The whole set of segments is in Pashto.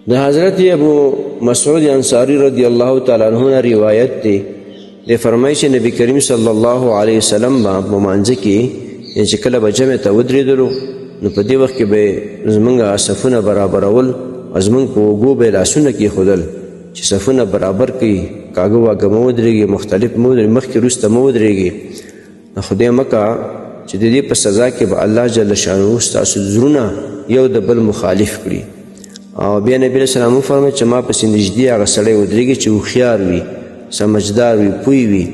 د حضرت ابو مسعود انصاری رضی الله تعالی عنہ روایت دی د فرمایش نبی کریم صلی الله علیه وسلم په مانځ کې چې کله به جمع ته ودرېدلو نو په دې وخت کې به زمونږ صفونه برابرول زمونږ په اوږو به لاسونه کېښودل چې صفونه برابر کړي کاږه واږه مه ودرېږي مختلف مه ودرېږي مخکې وروسته مه ودرېږي خدای مکه چې د دې په سزا کې به الله جل شانه ستاسو زړونه یو د بل مخالف کړي او بیا نبی علیه السلام وفرمایل چې ما پسې نږدې هغه سړی ودرېږي چې هوښیار وي سمجدار وي پوه وي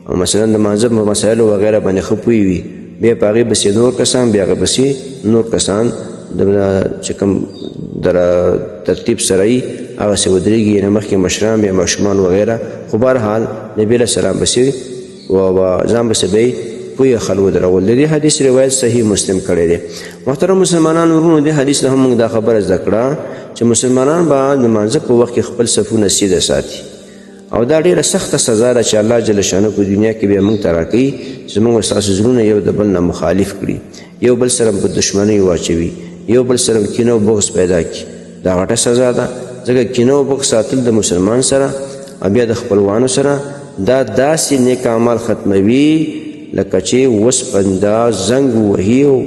او مثلا د مذهب په مسایلو وغیره باندې ښه پوه وي بیا په هغې پسې نور کسان بیا هغه پسې نور کسان چې کوم در ترتیب سره یي هغسې ودرېږي یعنې مخکې مشران بیا ماشومان وغیره خو بهرحال نبي علیه السلام پسې ځان پسې به یې پویه خل ودرول د دې حدیث روایت صحیح مسلم کړی دی محترم مسلمانانو ورونو دې حدیث نه هم موږ دا خبره زده کړه چې مسلمانان به د لمانځه په وخت کې خپل صفونه سیده ساتي او دا ډېره سخته سزا ده چې الله جل شانه په دنیا کې بیا موږ ته راکوي چې موږ ستاسو زړونه یو د بل نه مخالف کړي یو بل سره په دښمنۍ واچوي یو بل سره کینه او بغض پیدا کړي دا غټه سزا ده ځکه کینه او بغض ساتل د مسلمان سره او بیا د خپلوانو سره دا داسې نیک اعمال ختموي لکه چې وسپنده زنګ وهي او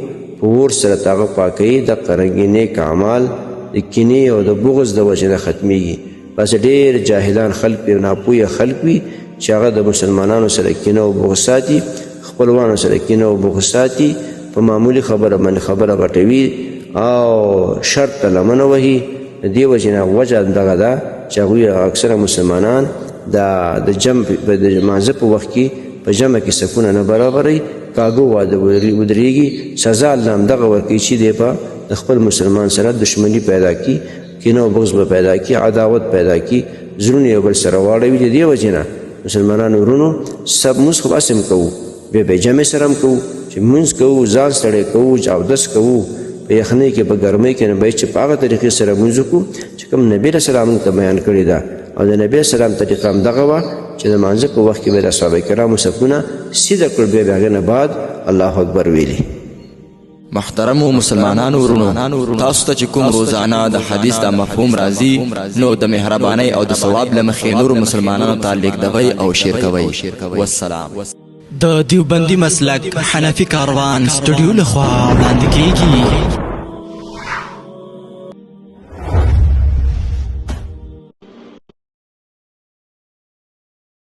په اور سره ته هغه پاکوي دغه رنګې نیک اعمال د کینې او د بغض د وجې نه ختمیږي بس ډېر جاهلان خلک وي ناپوهه خلک وي چې هغه د مسلمانانو سره کینه او بغض ساتي خپلوانو سره کینه او بغض ساتي په معمولي خبره باندې خبره غټوي او شر ته لمنه وهي د دې وجې نه وجه دغه ده چې هغوی اکثره مسلمانان د لمانځه په وخت کې په جمع کې صفونه نه برابروي کاږه واده ودرېږي سزا الله همدغه ورکوي چې دی په د خپل مسلمان سره دښمني پیدا کړي کینه او بغض به پیدا کړي عداوت پیدا کړي زړونه یو بل سره واړوي د دې وجې نه مسلمانانو ورونو مونځ خو هسې هم کوو بیا به جمع سره هم کوو چې مونځ کوو ځان ستړی کوو چې اودس کوو په یخنۍ کې په ګرمۍ کې نه باید چې په هغه طریقې سره مونځ وکړو چې کوم نبي علیه السلام موږ ته بیان کړې ده او د نبي علیه السلام طریقه همدغه وه چې د لمانځه په وخت کې به د صحابه کرامو صفونه سیده کړل بیا د هغې نه بعد الله اکبر ویلي محترمو مسلمانانو ورونو تاسو ته چې کوم روزانه د حدیث د مفهوم راځي نو د مهربانۍ او د ثواب له مخې نورو مسلمانانو ته لیږدوئ او شیر کوئ والسلام د دیوبندي مسلک حنفي کاروان سټوډیو لخوا وړاندې کیږي